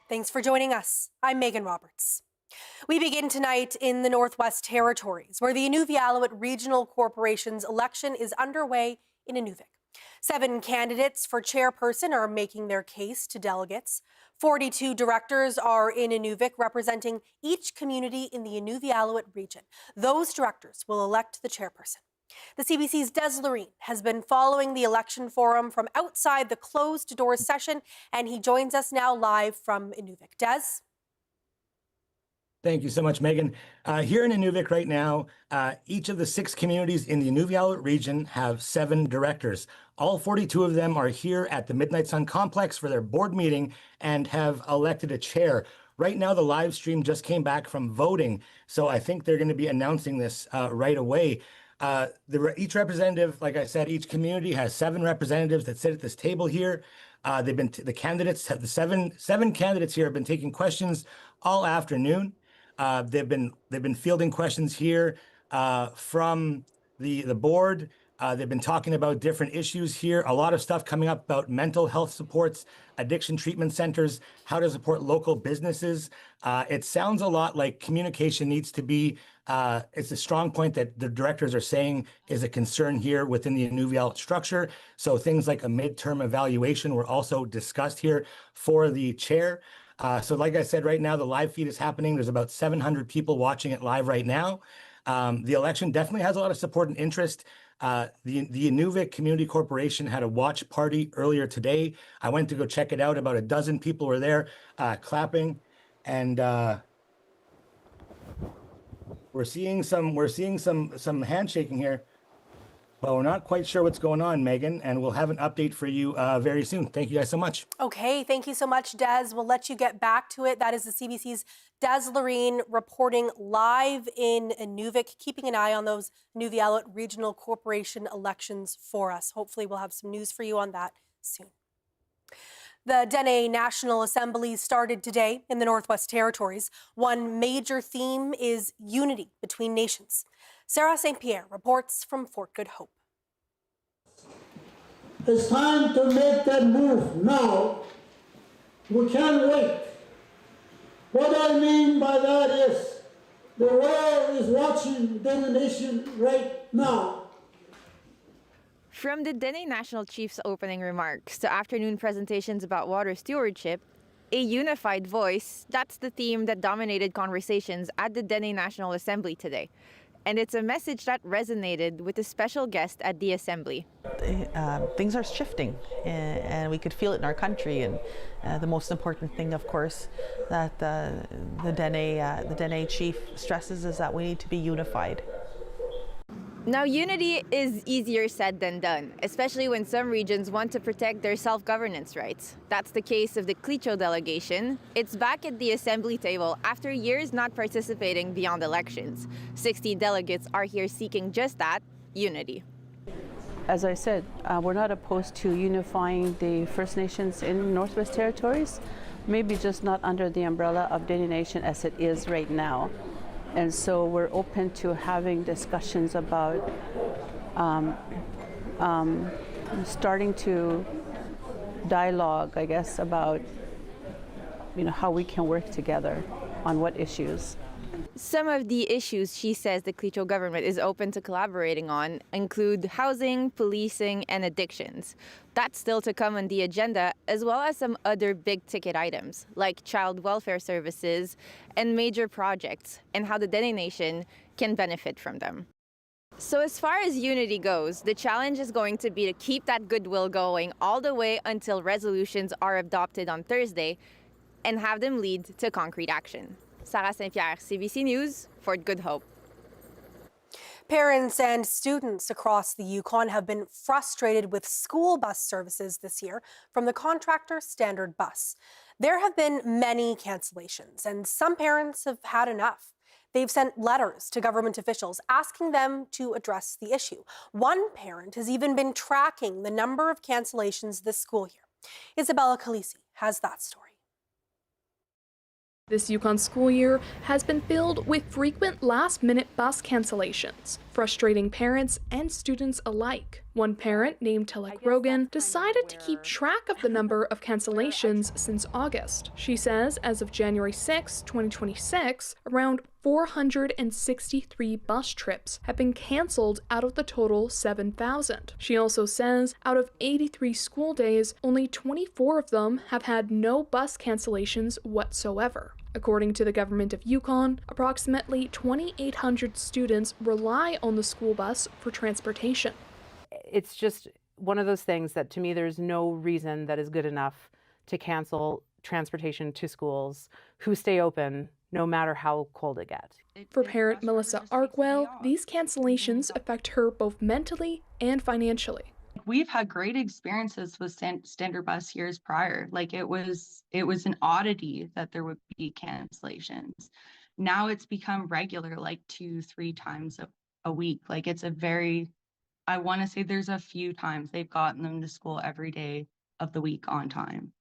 Thanks for joining us. I'm Megan Roberts. We begin tonight in the Northwest Territories, where the Inuvialuit Regional Corporation's election is underway in Inuvik. 7 candidates for chairperson are making their case to delegates. 42 directors are in Inuvik, representing each community in the Inuvialuit region. Those directors will elect the chairperson. The CBC's Des Loreen has been following the election forum from outside the closed-door session, and he joins us now live from Inuvik. Des? Thank you so much, Megan. Here in Inuvik right now, each of the 6 communities in the Inuvialuit region have 7 directors. All 42 of them are here at the Midnight Sun Complex for their board meeting and have elected a chair. Right now, the live stream just came back from voting, so I think they're going to be announcing this right away. Each representative, like I said, each community has 7 representatives that sit at this table here. The candidates have the seven candidates here have been taking questions all afternoon. They've been fielding questions here from the board. They've been talking about different issues here. A lot of stuff coming up about mental health supports, addiction treatment centers, how to support local businesses. It sounds a lot like communication needs to be. It's a strong point that the directors are saying is a concern here within the Inuvialuit structure. So things like a midterm evaluation were also discussed here for the chair. So like I said, right now, the live feed is happening. There's about 700 people watching it live right now. The election definitely has a lot of support and interest. The Inuvik Community Corporation had a watch party earlier today. I went to go check it out. About a dozen people were there clapping, and we're seeing some handshaking here. Well, we're not quite sure what's going on, Megan, and we'll have an update for you very soon. Thank you guys so much. Okay, thank you so much, Des. We'll let you get back to it. That is the CBC's Des Loreen reporting live in Inuvik, keeping an eye on those Inuvialuit Regional Corporation elections for us. Hopefully we'll have some news for you on that soon. The Dene National Assembly started today in the Northwest Territories. One major theme is unity between nations. Sarah St. Pierre reports from Fort Good Hope. It's time to make that move now. We can't wait. What I mean by that is the world is watching Dene Nation right now. From the Dene National Chief's opening remarks to afternoon presentations about water stewardship, a unified voice, that's the theme that dominated conversations at the Dene National Assembly today. And it's a message that resonated with a special guest at the Assembly. Things are shifting, and we could feel it in our country. And the most important thing, of course, that the Dene chief stresses is that we need to be unified. Now, unity is easier said than done, especially when some regions want to protect their self-governance rights. That's the case of the Clicho delegation. It's back at the assembly table after years not participating beyond elections. 60 delegates are here seeking just that, unity. As I said, we're not opposed to unifying the First Nations in Northwest Territories, maybe just not under the umbrella of Dene Nation as it is right now. And so we're open to having discussions about starting to dialogue, I guess, about how we can work together on what issues. Some of the issues she says the Clicho government is open to collaborating on include housing, policing, and addictions. That's still to come on the agenda, as well as some other big-ticket items, like child welfare services and major projects, and how the Dene Nation can benefit from them. So as far as unity goes, the challenge is going to be to keep that goodwill going all the way until resolutions are adopted on Thursday and have them lead to concrete action. Sarah St. Pierre, CBC News, Fort Good Hope. Parents and students across the Yukon have been frustrated with school bus services this year from the contractor Standard Bus. There have been many cancellations, and some parents have had enough. They've sent letters to government officials asking them to address the issue. One parent has even been tracking the number of cancellations this school year. Isabella Khaleesi has that story. This Yukon school year has been filled with frequent last-minute bus cancellations. frustrating parents and students alike. One parent, named Telek Rogan, decided to keep track of the number of cancellations since August. She says as of January 6, 2026, around 463 bus trips have been canceled out of the total 7,000. She also says out of 83 school days, only 24 of them have had no bus cancellations whatsoever. According to the government of Yukon, approximately 2,800 students rely on the school bus for transportation. It's just one of those things that to me there's no reason that is good enough to cancel transportation to schools who stay open no matter how cold it gets. For parent Melissa Arkwell, these cancellations affect her both mentally and financially. We've had great experiences with standard bus years prior. Like it was an oddity that there would be cancellations. Now it's become regular, like 2-3 times a week. Like it's I want to say there's a few times they've gotten them to school every day of the week on time.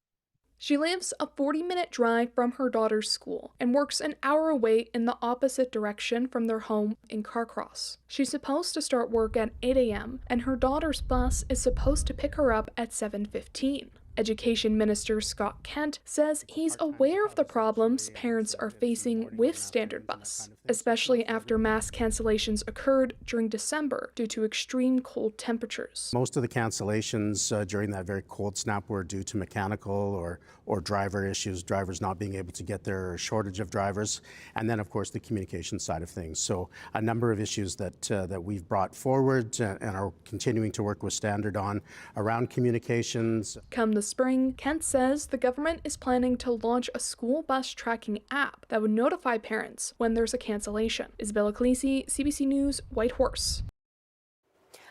She lives a 40-minute drive from her daughter's school and works an hour away in the opposite direction from their home in Carcross. She's supposed to start work at 8 a.m. and her daughter's bus is supposed to pick her up at 7:15. Education Minister Scott Kent says he's aware of the problems parents are facing with standard bus, especially after mass cancellations occurred during December due to extreme cold temperatures. Most of the cancellations during that very cold snap were due to mechanical or driver issues, drivers not being able to get there, or a shortage of drivers, and then of course the communication side of things. So a number of issues that we've brought forward and are continuing to work with Standard on around communications. Come the spring, Kent says the government is planning to launch a school bus tracking app that would notify parents when there's a cancellation. Isabella Calisi, CBC News, Whitehorse.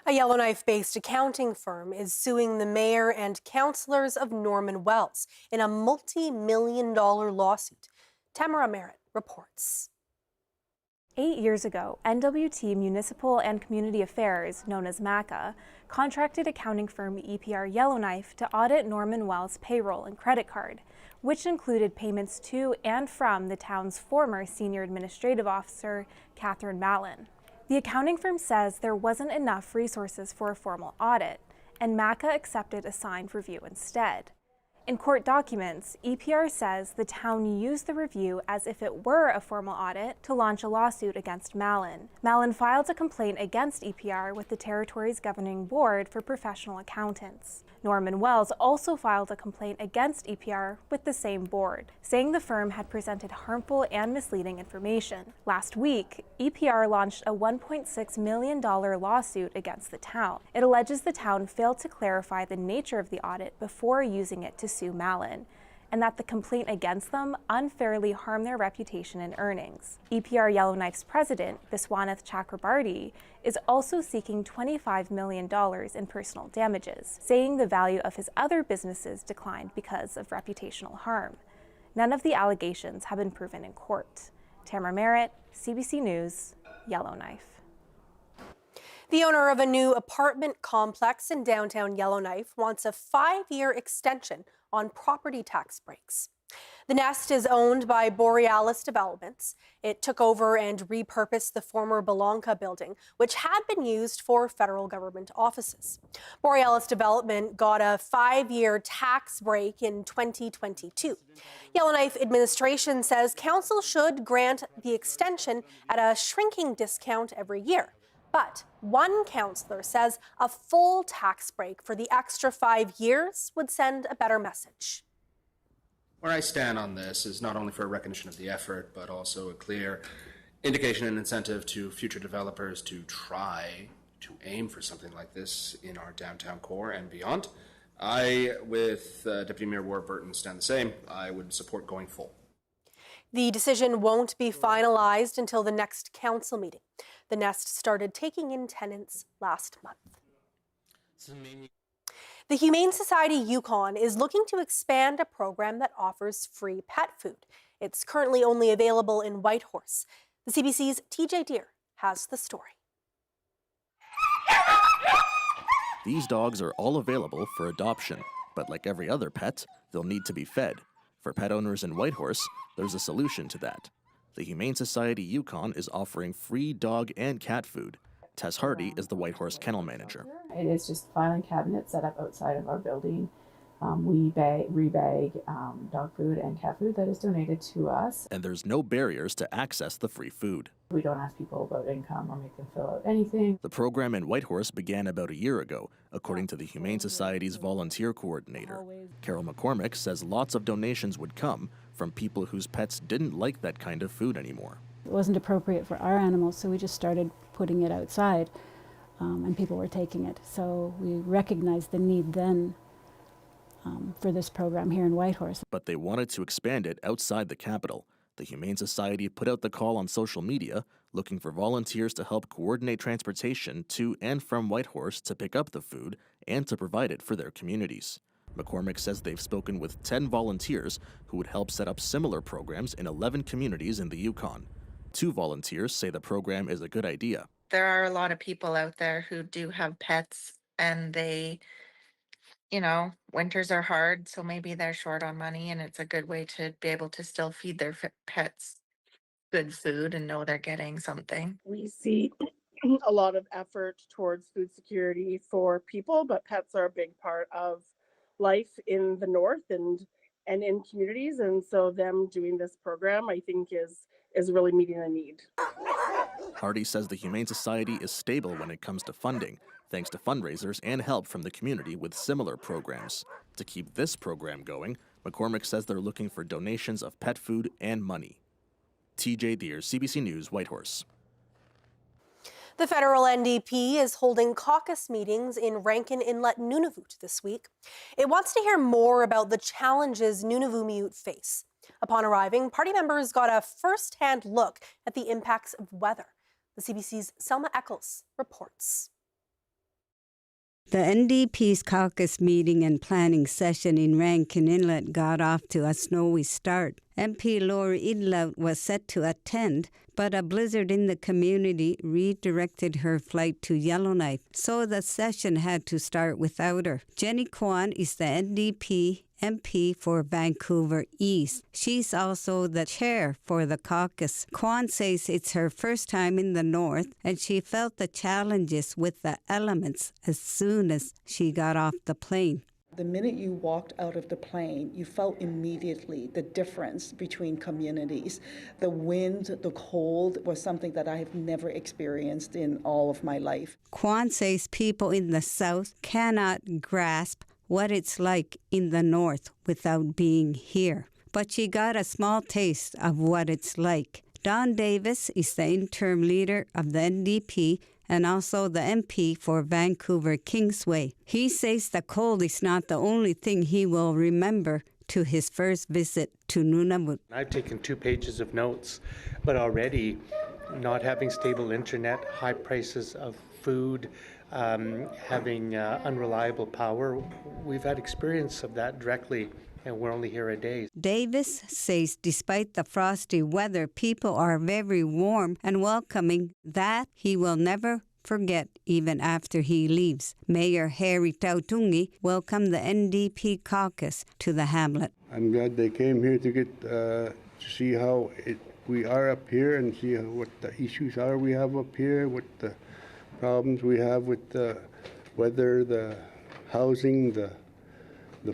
A Yellowknife-based accounting firm is suing the mayor and councillors of Norman Wells in a multi-million-dollar lawsuit. Tamara Merritt reports. 8 years ago, NWT Municipal and Community Affairs, known as MACA, contracted accounting firm EPR Yellowknife to audit Norman Wells' payroll and credit card, which included payments to and from the town's former senior administrative officer, Catherine Mallon. The accounting firm says there wasn't enough resources for a formal audit, and MACA accepted a signed review instead. In court documents, EPR says the town used the review as if it were a formal audit to launch a lawsuit against Mallon. Mallon filed a complaint against EPR with the territory's governing board for professional accountants. Norman Wells also filed a complaint against EPR with the same board, saying the firm had presented harmful and misleading information. Last week, EPR launched a $1.6 million lawsuit against the town. It alleges the town failed to clarify the nature of the audit before using it to sue Mallon, and that the complaint against them unfairly harmed their reputation and earnings. EPR Yellowknife's president, Viswanath Chakrabarty, is also seeking $25 million in personal damages, saying the value of his other businesses declined because of reputational harm. None of the allegations have been proven in court. Tamara Merritt, CBC News, Yellowknife. The owner of a new apartment complex in downtown Yellowknife wants a 5-year extension on property tax breaks. The Nest is owned by Borealis Developments. It took over and repurposed the former Belonca building, which had been used for federal government offices. Borealis Development got a 5-year tax break in 2022. Yellowknife administration says council should grant the extension at a shrinking discount every year. But one councillor says a full tax break for the extra 5 years would send a better message. Where I stand on this is not only for a recognition of the effort, but also a clear indication and incentive to future developers to try to aim for something like this in our downtown core and beyond. I, with Deputy Mayor Warburton, stand the same. I would support going full. The decision won't be finalized until the next council meeting. The Nest started taking in tenants last month. The Humane Society Yukon is looking to expand a program that offers free pet food. It's currently only available in Whitehorse. The CBC's TJ Deer has the story. These dogs are all available for adoption, but like every other pet, they'll need to be fed. For pet owners in Whitehorse, there's a solution to that. The Humane Society Yukon is offering free dog and cat food. Tess Hardy is the Whitehorse kennel manager. It is just filing cabinets set up outside of our building. We rebag dog food and cat food that is donated to us. And there's no barriers to access the free food. We don't ask people about income or make them fill out anything. The program in Whitehorse began about a year ago, according to the Humane Society's volunteer coordinator. Carol McCormick says lots of donations would come from people whose pets didn't like that kind of food anymore. It wasn't appropriate for our animals, so we just started putting it outside, and people were taking it. So we recognized the need then for this program here in Whitehorse. But they wanted to expand it outside the capital. The Humane Society put out the call on social media, looking for volunteers to help coordinate transportation to and from Whitehorse to pick up the food and to provide it for their communities. McCormick says they've spoken with 10 volunteers who would help set up similar programs in 11 communities in the Yukon. 2 volunteers say the program is a good idea. There are a lot of people out there who do have pets, and they, winters are hard, so maybe they're short on money, and it's a good way to be able to still feed their pets good food and know they're getting something. We see a lot of effort towards food security for people, but pets are a big part of life in the north and in communities, and so them doing this program, I think, is really meeting a need. Hardy says the Humane Society is stable when it comes to funding, thanks to fundraisers and help from the community with similar programs. To keep this program going, McCormick says they're looking for donations of pet food and money. TJ Deere, CBC News, Whitehorse. The federal NDP is holding caucus meetings in Rankin Inlet, Nunavut this week. It wants to hear more about the challenges Inuvialuit face. Upon arriving, party members got a first-hand look at the impacts of weather. The CBC's Selma Eccles reports. The NDP's caucus meeting and planning session in Rankin Inlet got off to a snowy start. MP Laura Inuvialuit was set to attend, but a blizzard in the community redirected her flight to Yellowknife, so the session had to start without her. Jenny Kwan is the NDP MP for Vancouver East. She's also the chair for the caucus. Kwan says it's her first time in the north, and she felt the challenges with the elements as soon as she got off the plane. The minute you walked out of the plane, you felt immediately the difference between communities. The wind, the cold was something that I have never experienced in all of my life. Kwan says people in the south cannot grasp what it's like in the north without being here. But she got a small taste of what it's like. Don Davis is the interim leader of the NDP and also the MP for Vancouver Kingsway. He says the cold is not the only thing he will remember to his first visit to Nunavut. I've taken 2 pages of notes, but already not having stable internet, high prices of food, having unreliable power, we've had experience of that directly, and we're only here a day. Davis says despite the frosty weather, people are very warm and welcoming. That he will never forget even after he leaves. Mayor Harry Tautungi welcomed the NDP caucus to the hamlet. I'm glad they came here to get to see how we are up here and see what the issues are we have up here, what the problems we have with the weather, the housing, the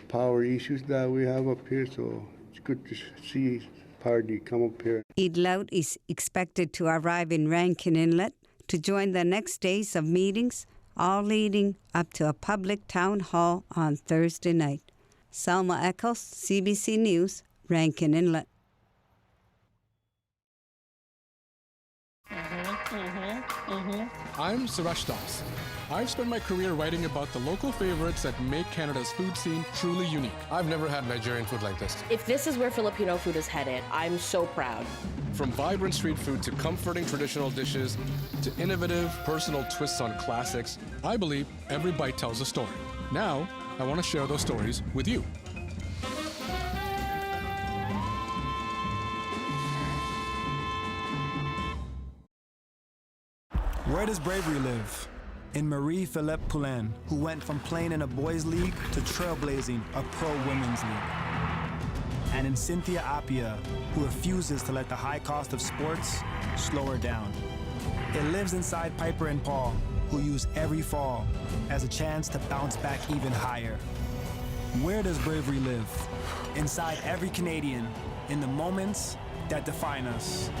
power issues that we have up here. So it's good to see party come up here. Inuvialuit is expected to arrive in Rankin Inlet to join the next days of meetings, all leading up to a public town hall on Thursday night. Selma Eccles, CBC News, Rankin Inlet. I'm Suresh Das. I've spent my career writing about the local favorites that make Canada's food scene truly unique. I've never had Nigerian food like this. If this is where Filipino food is headed, I'm so proud. From vibrant street food to comforting traditional dishes to innovative personal twists on classics, I believe every bite tells a story. Now, I want to share those stories with you. Where does bravery live? In Marie-Philippe Poulin, who went from playing in a boys' league to trailblazing a pro women's league. And in Cynthia Appia, who refuses to let the high cost of sports slow her down. It lives inside Piper and Paul, who use every fall as a chance to bounce back even higher. Where does bravery live? Inside every Canadian, in the moments that define us.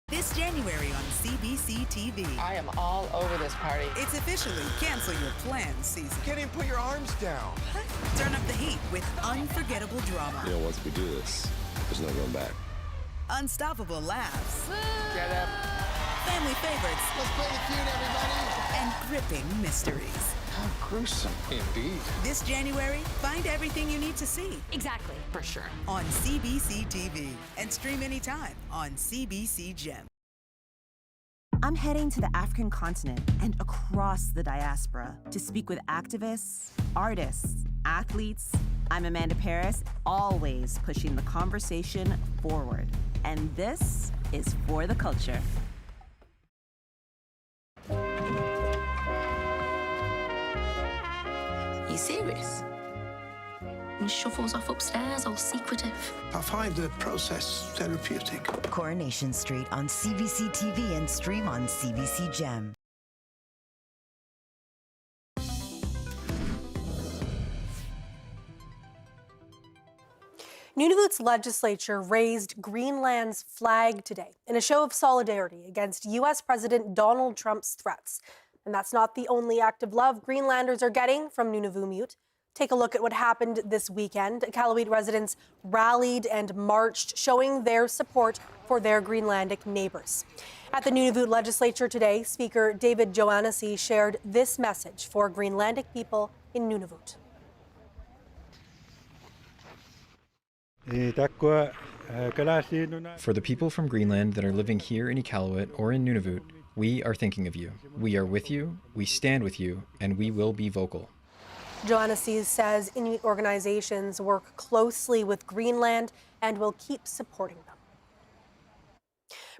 This January on CBC TV. I am all over this party. It's officially Cancel Your Plans season. Can't even put your arms down. Turn up the heat with unforgettable drama. You know, once we do this, there's no going back. Unstoppable laughs. Get up. Family favorites. Let's play the tune, everybody. And gripping mysteries. How gruesome indeed. This January, find everything you need to see. Exactly, for sure. On CBC TV. And stream anytime on CBC Gem. I'm heading to the African continent and across the diaspora to speak with activists, artists, athletes. I'm Amanda Paris, always pushing the conversation forward. And this is For the Culture. Are you serious? And shuffles off upstairs, all secretive. I find the process therapeutic. Coronation Street on CBC TV and stream on CBC Gem. Nunavut's legislature raised Greenland's flag today in a show of solidarity against U.S. President Donald Trump's threats. And that's not the only act of love Greenlanders are getting from Inuvialuit. Take a look at what happened this weekend. Iqaluit residents rallied and marched, showing their support for their Greenlandic neighbors. At the Nunavut legislature today, Speaker David Johannesy shared this message for Greenlandic people in Nunavut. For the people from Greenland that are living here in Iqaluit or in Nunavut, we are thinking of you. We are with you, we stand with you, and we will be vocal. Johannesy says Inuit organizations work closely with Greenland and will keep supporting them.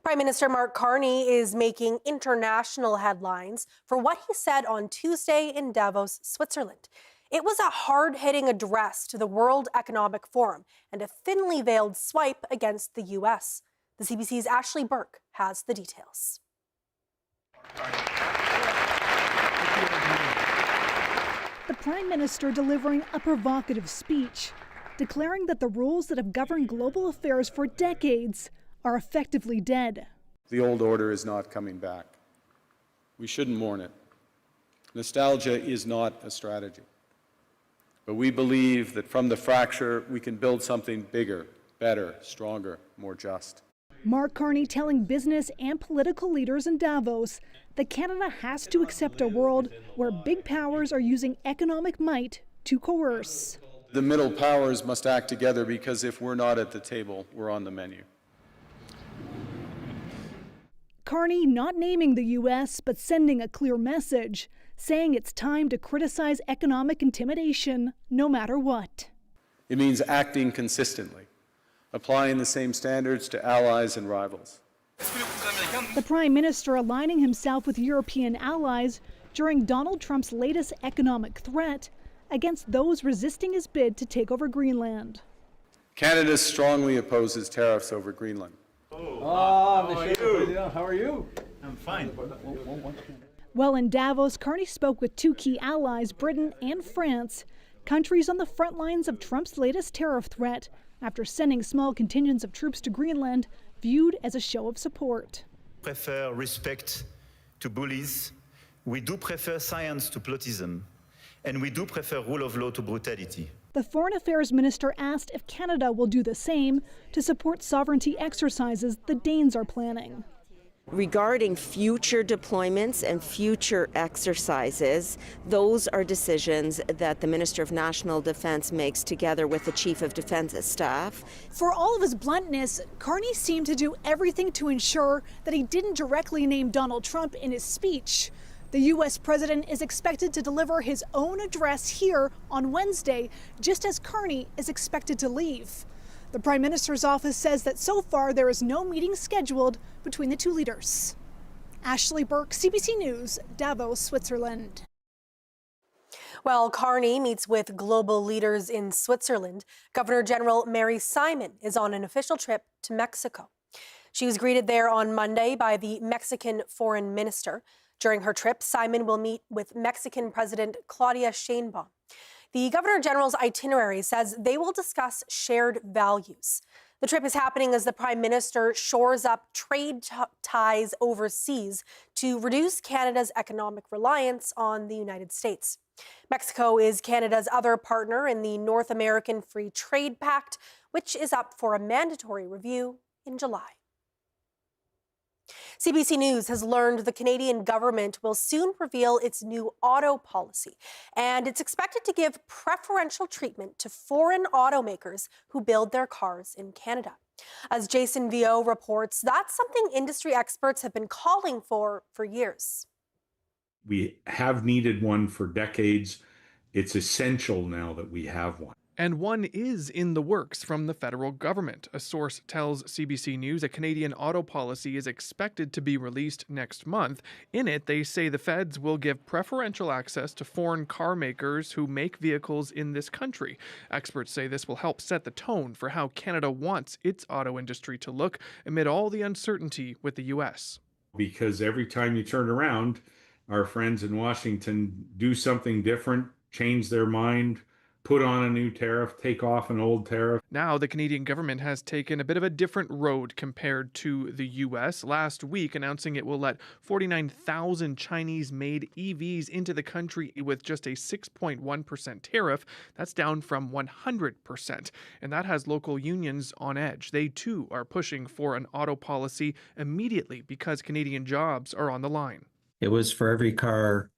Prime Minister Mark Carney is making international headlines for what he said on Tuesday in Davos, Switzerland. It was a hard-hitting address to the World Economic Forum and a thinly veiled swipe against the U.S. The CBC's Ashley Burke has the details. The Prime Minister delivering a provocative speech, declaring that the rules that have governed global affairs for decades are effectively dead. The old order is not coming back. We shouldn't mourn it. Nostalgia is not a strategy. But we believe that from the fracture, we can build something bigger, better, stronger, more just. Mark Carney telling business and political leaders in Davos that Canada has to accept a world where big powers are using economic might to coerce. The middle powers must act together because if we're not at the table, we're on the menu. Carney not naming the U.S., but sending a clear message, saying it's time to criticize economic intimidation no matter what. It means acting consistently, applying the same standards to allies and rivals. The Prime Minister aligning himself with European allies during Donald Trump's latest economic threat against those resisting his bid to take over Greenland. Canada strongly opposes tariffs over Greenland. How are you? I'm fine. While in Davos, Carney spoke with two key allies, Britain and France, countries on the front lines of Trump's latest tariff threat, after sending small contingents of troops to Greenland, viewed as a show of support. Prefer respect to bullies. We do prefer science to plotism. And we do prefer rule of law to brutality. The Foreign Affairs Minister asked if Canada will do the same to support sovereignty exercises the Danes are planning. Regarding future deployments and future exercises, those are decisions that the Minister of National Defence makes together with the Chief of Defence Staff. For all of his bluntness, Carney seemed to do everything to ensure that he didn't directly name Donald Trump in his speech. The U.S. president is expected to deliver his own address here on Wednesday, just as Carney is expected to leave. The Prime Minister's office says that so far there is no meeting scheduled between the two leaders. Ashley Burke, CBC News, Davos, Switzerland. While Carney meets with global leaders in Switzerland, Governor General Mary Simon is on an official trip to Mexico. She was greeted there on Monday by the Mexican foreign minister. During her trip, Simon will meet with Mexican President Claudia Sheinbaum. The Governor General's itinerary says they will discuss shared values. The trip is happening as the Prime Minister shores up trade ties overseas to reduce Canada's economic reliance on the United States. Mexico is Canada's other partner in the North American Free Trade Pact, which is up for a mandatory review in July. CBC News has learned the Canadian government will soon reveal its new auto policy, and it's expected to give preferential treatment to foreign automakers who build their cars in Canada. As Jason Vio reports, that's something industry experts have been calling for years. We have needed one for decades. It's essential now that we have one. And one is in the works from the federal government. A source tells CBC News a Canadian auto policy is expected to be released next month. In it, they say the feds will give preferential access to foreign car makers who make vehicles in this country. Experts say this will help set the tone for how Canada wants its auto industry to look amid all the uncertainty with the U.S. Because every time you turn around, our friends in Washington do something different, change their mind, put on a new tariff, take off an old tariff. Now, the Canadian government has taken a bit of a different road compared to the U.S. last week, announcing it will let 49,000 Chinese-made EVs into the country with just a 6.1% tariff. That's down from 100%. And that has local unions on edge. They, too, are pushing for an auto policy immediately because Canadian jobs are on the line. It was for every car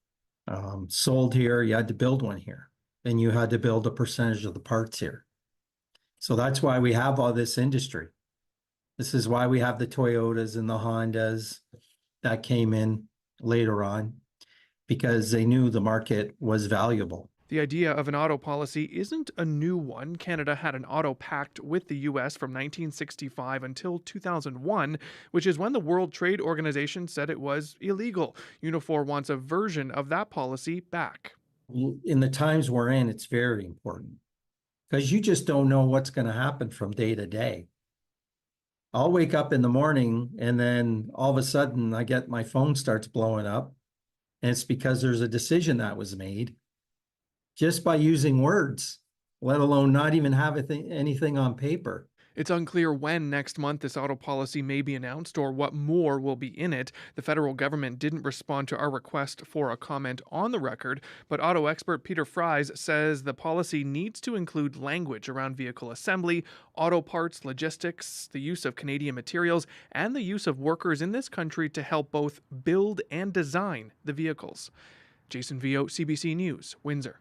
sold here, you had to build one here. And you had to build a percentage of the parts here. So that's why we have all this industry. This is why we have the Toyotas and the Hondas that came in later on, because they knew the market was valuable. The idea of an auto policy isn't a new one. Canada had an auto pact with the U.S. from 1965 until 2001, which is when the World Trade Organization said it was illegal. Unifor wants a version of that policy back. In the times we're in, it's very important because you just don't know what's going to happen from day to day. I'll wake up in the morning and then all of a sudden I get my phone starts blowing up, and it's because there's a decision that was made just by using words, let alone not even have anything on paper. It's unclear when next month this auto policy may be announced or what more will be in it. The federal government didn't respond to our request for a comment on the record, but auto expert Peter Fries says the policy needs to include language around vehicle assembly, auto parts, logistics, the use of Canadian materials, and the use of workers in this country to help both build and design the vehicles. Jason Vio, CBC News, Windsor.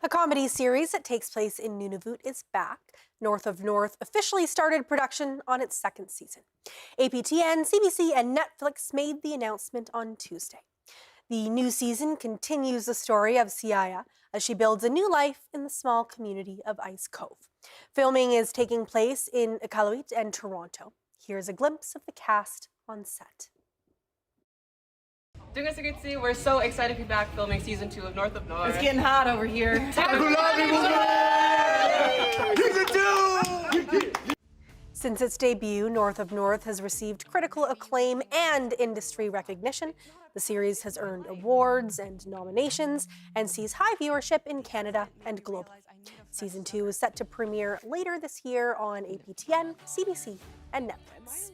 A comedy series that takes place in Nunavut is back. North of North officially started production on its second season. APTN, CBC, and Netflix made the announcement on Tuesday. The new season continues the story of Siaya as she builds a new life in the small community of Ice Cove. Filming is taking place in Inuvialuit and Toronto. Here's a glimpse of the cast on set. We're so excited to be back filming season 2 of North of North. It's getting hot over here. Since its debut, North of North has received critical acclaim and industry recognition. The series has earned awards and nominations and sees high viewership in Canada and globally. Season 2 is set to premiere later this year on APTN, CBC, and Netflix.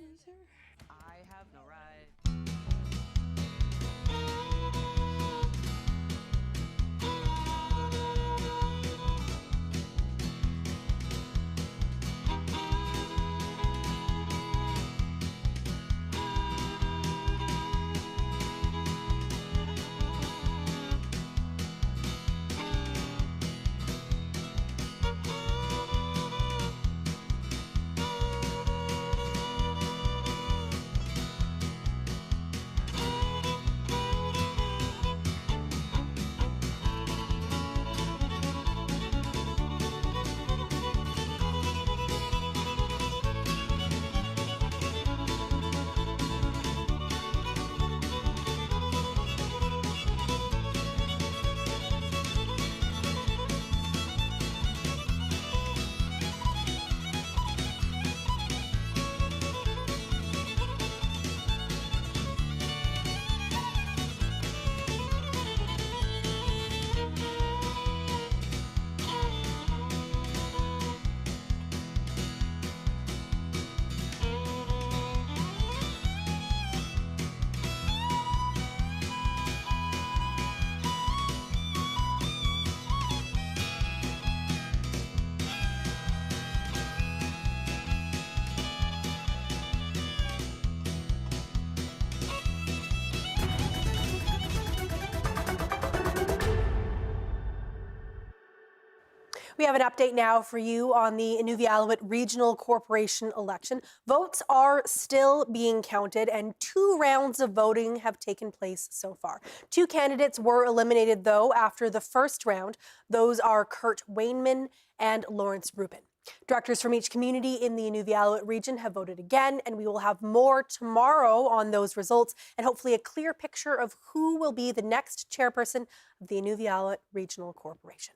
We have an update now for you on the Inuvialuit Regional Corporation election. Votes are still being counted, and 2 rounds of voting have taken place so far. 2 candidates were eliminated, though, after the first round. Those are Kurt Wainman and Lawrence Rubin. Directors from each community in the Inuvialuit region have voted again, and we will have more tomorrow on those results and hopefully a clear picture of who will be the next chairperson of the Inuvialuit Regional Corporation.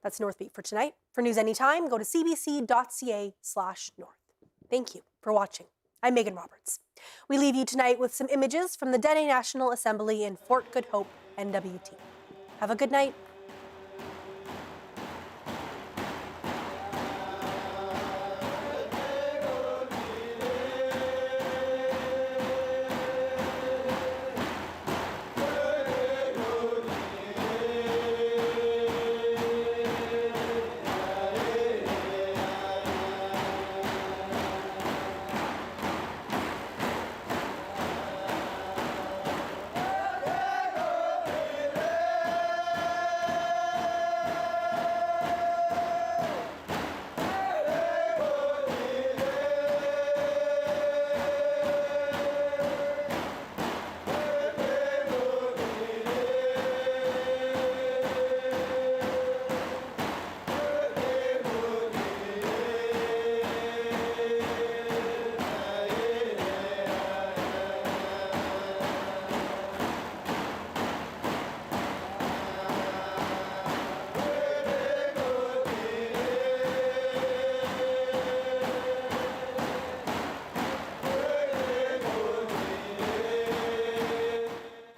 That's Northbeat for tonight. For news anytime, go to cbc.ca/north. Thank you for watching. I'm Megan Roberts. We leave you tonight with some images from the Dene National Assembly in Fort Good Hope, NWT. Have a good night.